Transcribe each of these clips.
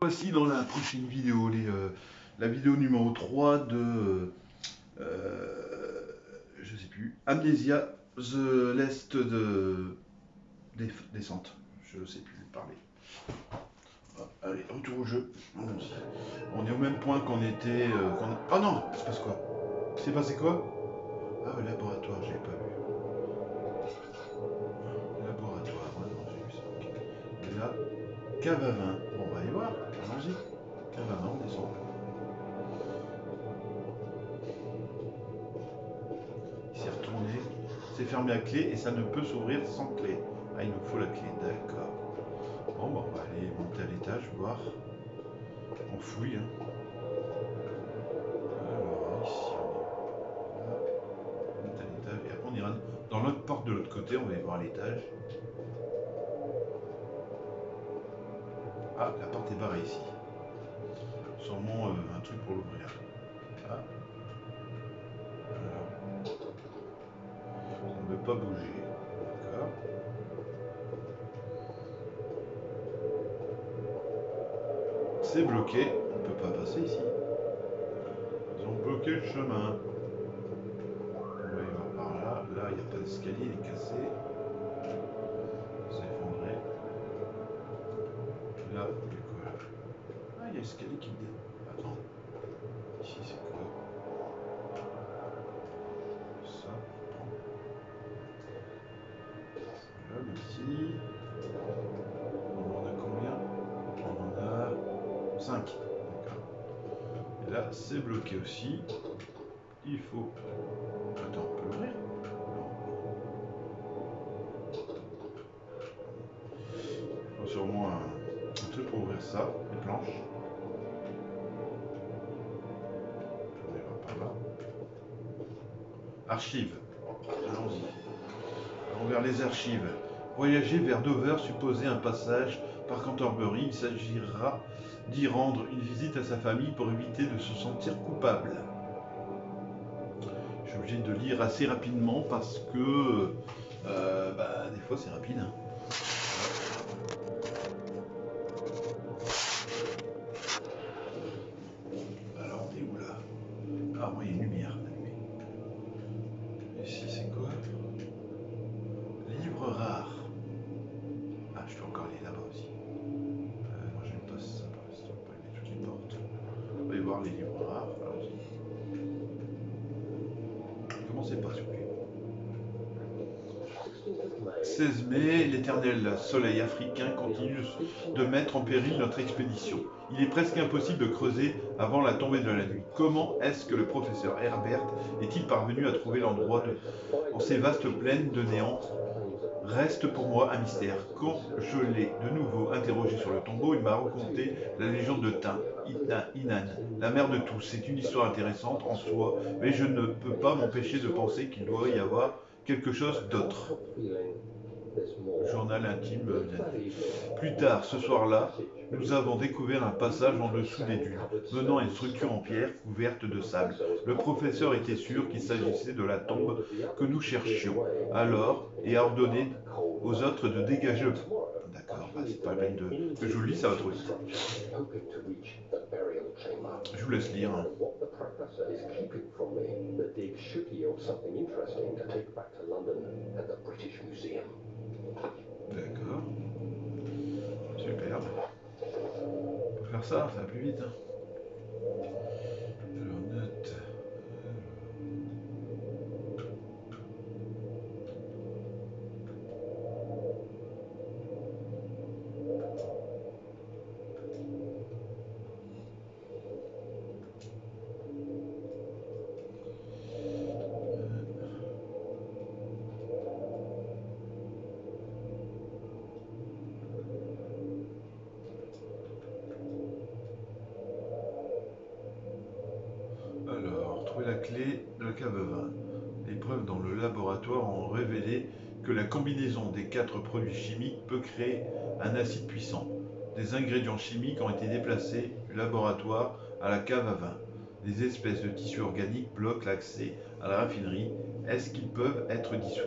Voici dans la prochaine vidéo, la vidéo numéro 3 de, je sais plus, Amnesia, The Last de Descente. Je sais plus parler. Ah, allez, retour au jeu. On est au même point qu'on était. Oh non, il se passe quoi? Il s'est passé quoi? Ah, le laboratoire, j'ai pas vu. Laboratoire, ouais, non, j'ai vu ça. Ok. Et là, cave à vin. Bon, on va aller voir. Allons-y. Cave à vin, on descend. Il s'est retourné, c'est fermé à clé et ça ne peut s'ouvrir sans clé. Ah, il nous faut la clé, d'accord. Bon, bah, on va aller monter à l'étage, voir. On fouille. Hein. Alors, ici, on est là. On monte à l'étage et après on ira dans l'autre porte de l'autre côté, on va aller voir l'étage. Ah, la porte est barrée ici. Sûrement un truc pour l'ouvrir. Ah. Alors, ça ne veut pas bouger. D'accord. C'est bloqué. On ne peut pas passer ici. Ils ont bloqué le chemin. On va y voir par là. Là, il n'y a pas d'escalier, il est cassé. C'est effondré. Là, il y a quoi là? Ah, il y a l'escalier qui me dit. Attends. Ici, c'est quoi? Ça. Là, merci. On en a combien? On en a 5. D'accord. Et là, c'est bloqué aussi. Il faut. Attends, on peut l'ouvrir? Non. Il faut sûrement un truc pour ouvrir ça. Les planches. On ira par là. Archives. Allons-y. Allons vers les archives. Voyager vers Dover supposait un passage par Canterbury. Il s'agira d'y rendre une visite à sa famille pour éviter de se sentir coupable. Je suis obligé de lire assez rapidement parce que des fois c'est rapide. Hein. Alors on est où là? Ah oui, il y a une lumière allumée. Ici c'est quoi? Livre rare. Ah, je peux encore aller là-bas aussi. Moi j'aime pas ça pour l'instant, on peut allumer toutes les portes. On va y voir les livres rares. Allons-y. Commencez par s'il vous plaît. 16 mai, l'éternel soleil africain continue de mettre en péril notre expédition. Il est presque impossible de creuser avant la tombée de la nuit. Comment est-ce que le professeur Herbert est-il parvenu à trouver l'endroit en ces vastes plaines de néant? Reste pour moi un mystère. Quand je l'ai de nouveau interrogé sur le tombeau, il m'a raconté la légende de Inan, la mère de tous. C'est une histoire intéressante en soi, mais je ne peux pas m'empêcher de penser qu'il doit y avoir quelque chose d'autre. Journal intime. Plus tard, ce soir-là, nous avons découvert un passage en dessous des dunes, menant à une structure en pierre couverte de sable. Le professeur était sûr qu'il s'agissait de la tombe que nous cherchions, alors, et a ordonné aux autres de dégager le... D'accord, c'est pas la peine que je vous lis, ça va trop vite. Je vous laisse lire. D'accord. Super. On peut faire ça, ça va plus vite. Hein. Alors, note. Alors, trouver la clé de la cave à vin. Les preuves dans le laboratoire ont révélé que la combinaison des 4 produits chimiques peut créer un acide puissant. Des ingrédients chimiques ont été déplacés du laboratoire à la cave à vin. Des espèces de tissus organiques bloquent l'accès à la raffinerie. Est-ce qu'ils peuvent être dissous?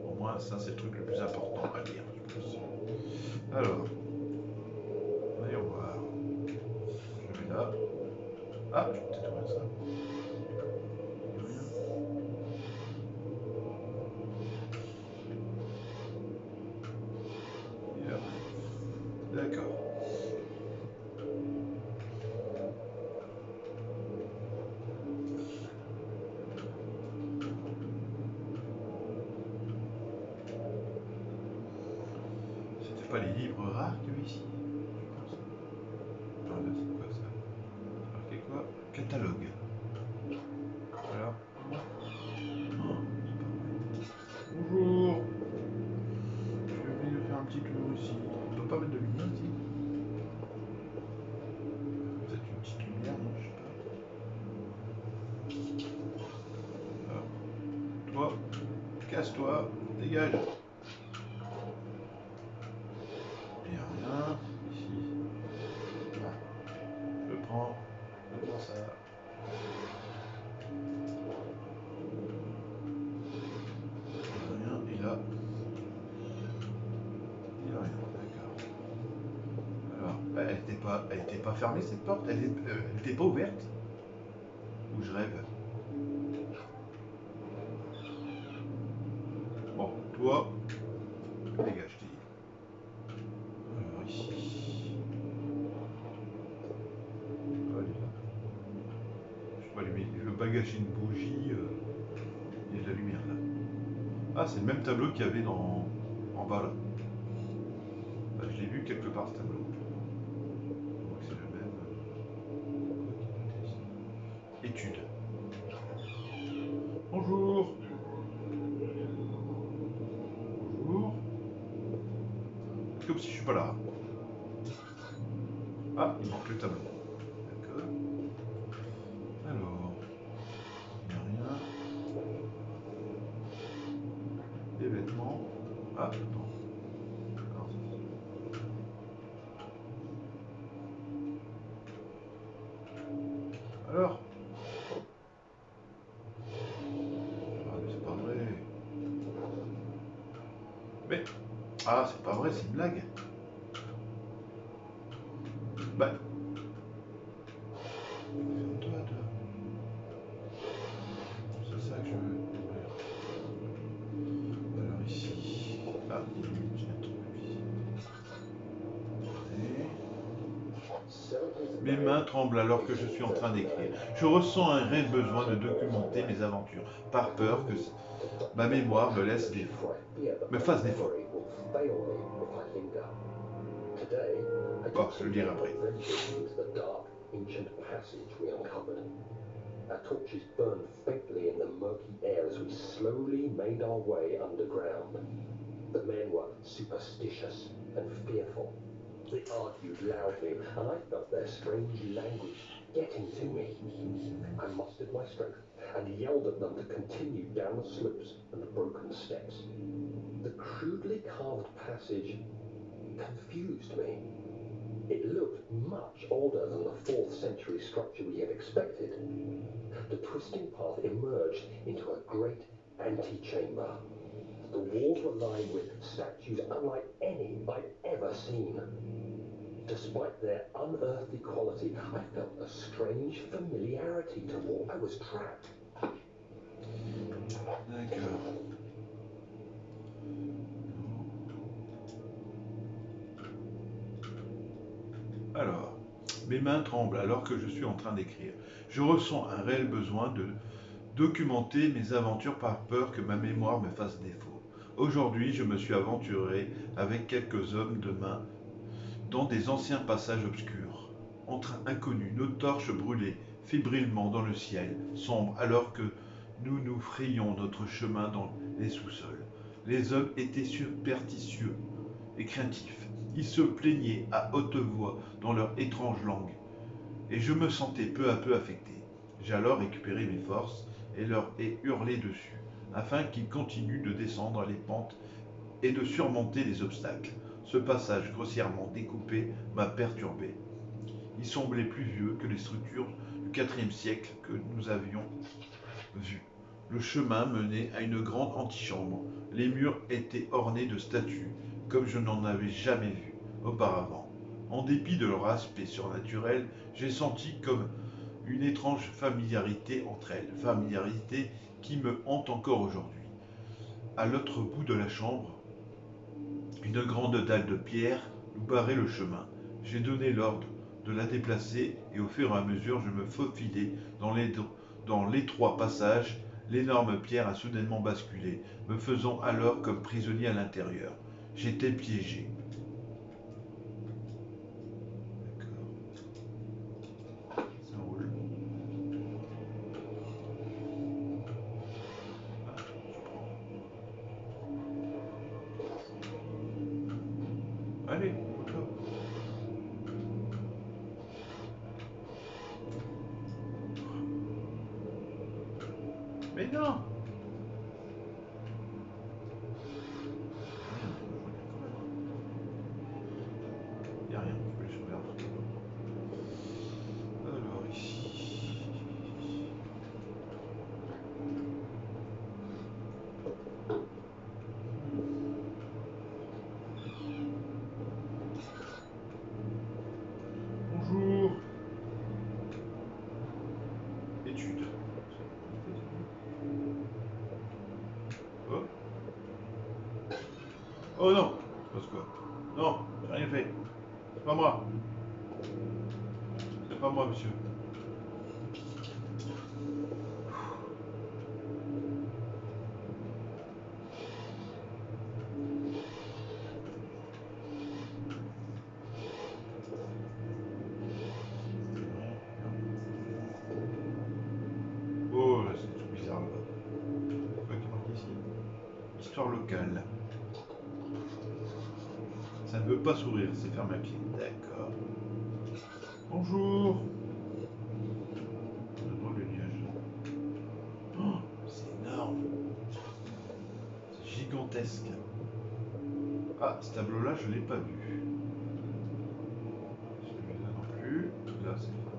Au moins, ça c'est le truc le plus important à lire, je pense. Alors, voyons voir. Ah, je peux peut-être ouvrir ça. Il y a rien. D'accord. C'était pas les livres rares qu'il y avait ici? Je pense. Ah, là, c'est quoi ça? Marqué quoi? Catalogue. Alors. Oh, c'est pas vrai. Bonjour. Je vais venir faire un petit tour ici. On peut pas mettre de lumière ici? Peut-être une petite lumière, non, je sais pas. Alors, toi, casse-toi, dégage. Il n'y a rien ici. Ah, je prends ça. Il n'y a rien. Et là, il n'y a rien. D'accord. Alors, bah, elle était pas fermée cette porte. Elle était pas ouverte. Ou je rêve. Bon, toi, dégage, je t'ai dit. Alors ici. Allez, là. Je peux allumer. Je veux pas gâcher une bougie. Il y a de la lumière là. Ah, c'est le même tableau qu'il y avait en bas là. Bah, je l'ai vu quelque part ce tableau. Je crois que c'est le même. Études. Bonjour. Bonjour. C'est comme si je suis pas là. Ah, il manque le tableau. D'accord. Alors, il n'y a rien. Des vêtements. Ah, non. Alors, alors ah, mais c'est pas vrai. Mais, ah, c'est pas vrai, c'est une blague. Bah, ferme-toi, toi. C'est ça que je veux ouvrir. Alors ici. Ah, il y a une fenêtre ici. Mes mains tremblent alors que je suis en train d'écrire. Je ressens un réel besoin de documenter mes aventures, par peur que ma mémoire me fasse défaut. Bon, je le dirai après. Our torches burned faintly in the murky air as we slowly made our way underground. The men were superstitious and fearful. They argued loudly, and I felt their strange language getting to me. I mustered my strength and yelled at them to continue down the slopes and the broken steps. The crudely carved passage confused me. It looked much older than the 4th century structure we had expected. The twisting path emerged into a great antechamber. The walls were lined with statues unlike any I'd ever seen. Despite their unearthly quality, I felt a strange familiarity toward. I was trapped. D'accord. Alors, mes mains tremblent alors que je suis en train d'écrire. Je ressens un réel besoin de documenter mes aventures par peur que ma mémoire me fasse défaut. Aujourd'hui, je me suis aventuré avec quelques hommes de main dans des anciens passages obscurs. Entre inconnus, nos torches brûlaient fébrilement dans le ciel sombre alors que nous nous frayions notre chemin dans les sous-sols. Les hommes étaient superstitieux et craintifs. Ils se plaignaient à haute voix dans leur étrange langue, et je me sentais peu à peu affecté. J'ai alors récupéré mes forces et leur ai hurlé dessus, afin qu'ils continuent de descendre les pentes et de surmonter les obstacles. Ce passage grossièrement découpé m'a perturbé. Il semblait plus vieux que les structures du IVe siècle que nous avions vues. Le chemin menait à une grande antichambre. Les murs étaient ornés de statues, comme je n'en avais jamais vu auparavant. En dépit de leur aspect surnaturel, j'ai senti comme Une étrange familiarité entre elles, familiarité qui me hante encore aujourd'hui. À l'autre bout de la chambre, une grande dalle de pierre nous barrait le chemin. J'ai donné l'ordre de la déplacer et au fur et à mesure je me faufilais dans l'étroit passage. L'énorme pierre a soudainement basculé, me faisant alors comme prisonnier à l'intérieur. J'étais piégé. D'accord. Ça roule. Ah, je prends. Allez, go. Mais non! Il n'y a rien, je peux les sauver. Alors ici. Bonjour. Études. Oh. Oh non, c'est pas quoi. Non, j'ai rien fait. C'est pas moi. C'est pas moi, monsieur. Oh, là, c'est tout bizarre là-bas. C'est quoi qui est marqué ici? Histoire locale. Ça ne veut pas sourire, c'est fermé à pied. D'accord. Bonjour. J'adore le nuage. Oh, c'est énorme. C'est gigantesque. Ah, ce tableau-là, je ne l'ai pas vu. Celui-là non plus. Là, c'est pas.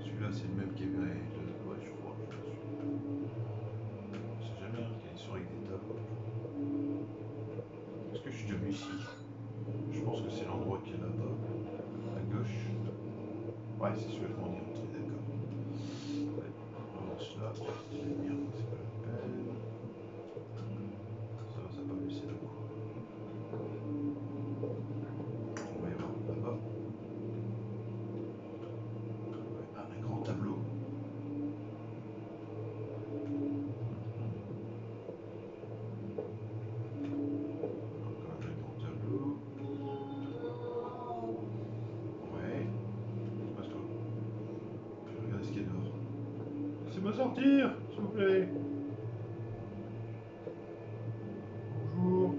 Celui-là, c'est le même qui est. Ouais, je crois. Je sais jamais hein, qu'il est sur avec des tables. Est-ce que je suis déjà venu ici? Je pense que c'est l'endroit qui est là-bas. À gauche. Ouais, c'est celui qu'on est entré, d'accord. Ouais. Alors, celui-là, je vais venir, c'est pas la peine. Ça va pas baisser là. On va y voir là-bas. Ouais, un grand tableau. Encore un grand tableau. Ouais. Passe-toi. Je vais regarder ce qu'il y a dehors. Laissez-moi sortir, s'il vous plaît. Bonjour.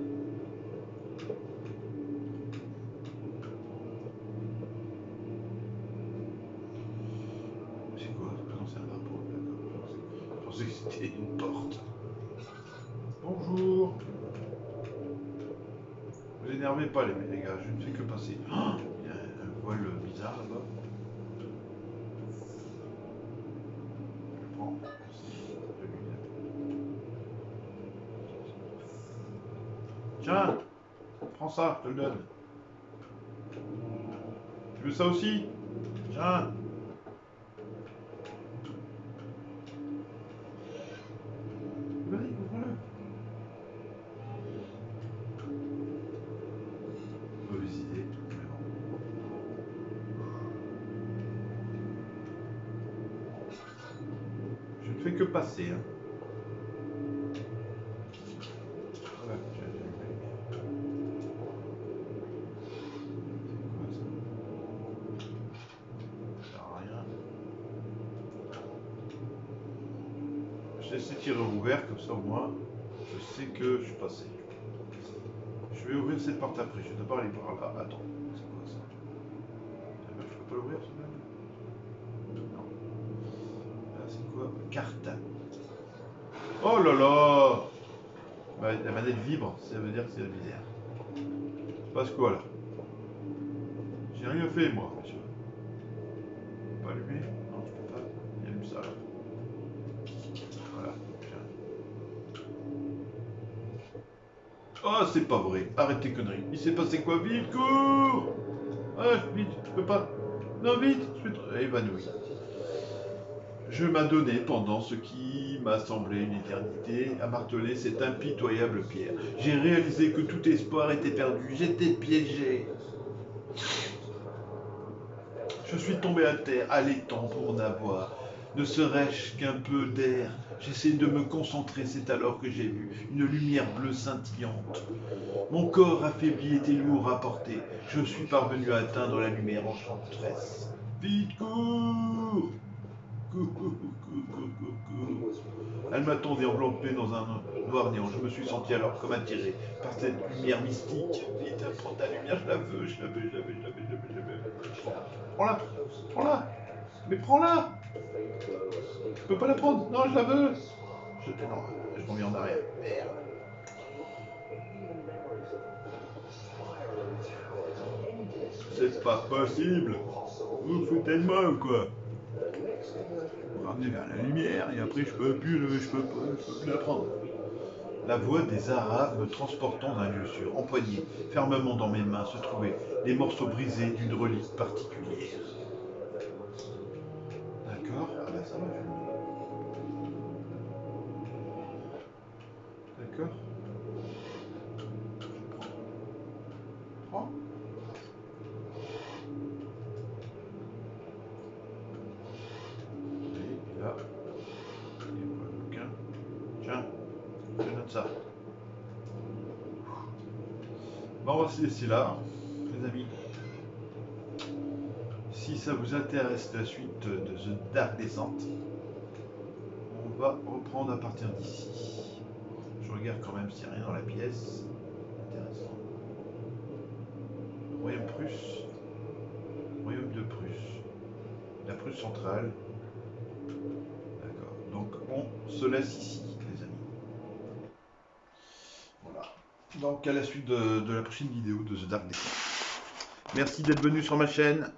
C'est quoi? Ah non, c'est un drapeau, d'accord. Je pensais que c'était une porte. Bonjour. Vous énervez pas les gars, je ne fais que passer. Oh, il y a un voile bizarre là-bas. Je prends. Tiens, prends ça, je te le donne. Tu veux ça aussi? Tiens. Vas-y, ouvre-le. Mauvaise idée, mais bon. Je ne fais que passer, hein. Voilà, j'ai allumé la lumière. C'est quoi ça? Ça sert à rien. Je laisse les tireurs ouverts, comme ça au moins, je sais que je suis passé. Je vais ouvrir cette porte après, je vais d'abord aller par là. Attends, c'est quoi ça? Je peux pas l'ouvrir ce même? Non. Là, c'est quoi? Carte. Oh là là! Bah, la manette vibre, ça veut dire que c'est la misère. Il se passe quoi là? J'ai rien fait moi, monsieur. Je peux pas allumer? Non, je peux pas. Il allume ça là. Voilà. Oh, c'est pas vrai. Arrête tes conneries. Il s'est passé quoi? Vite, cours! Ah, vite, je peux pas. Non! Non, vite, je suis évanoui. Je m'adonnais pendant ce qui m'a semblé une éternité à marteler cette impitoyable pierre. J'ai réalisé que tout espoir était perdu. J'étais piégé. Je suis tombé à terre, allaitant pour n'avoir, ne serait-ce qu'un peu d'air. J'essaie de me concentrer, c'est alors que j'ai vu une lumière bleue scintillante. Mon corps affaibli était lourd à porter. Je suis parvenu à atteindre la lumière enchanteresse. Vite, cours! Cours. Elle m'attendait enveloppée dans un noir néant. Je me suis senti alors comme attiré par cette lumière mystique. Vite, prends ta lumière, je la veux. Prends-la, prends-la, mais prends-la. Je peux pas la prendre, non, je la veux. Non, je m'en mets en arrière. Merde. C'est pas possible. Vous foutez de moi ou quoi? Vous ramenez vers la lumière et après je peux plus la prendre. La voix des Arabes me transportant d'un lieu sûr, empoigné, fermement dans mes mains se trouvaient les morceaux brisés d'une relique particulière. D'accord, ah bah ça va. D'accord. Prends. Et là, il y a quoi le bouquin? Tiens, je note ça. Bon, on va se laisser là, les amis. Si ça vous intéresse la suite de The Dark Descent, on va reprendre à partir d'ici. Je regarde quand même s'il n'y a rien dans la pièce. Intéressant. Royaume Prusse. Royaume de Prusse. La Prusse centrale. D'accord. Donc on se laisse ici, les amis. Voilà. Donc à la suite de la prochaine vidéo de The Dark Descent. Merci d'être venu sur ma chaîne.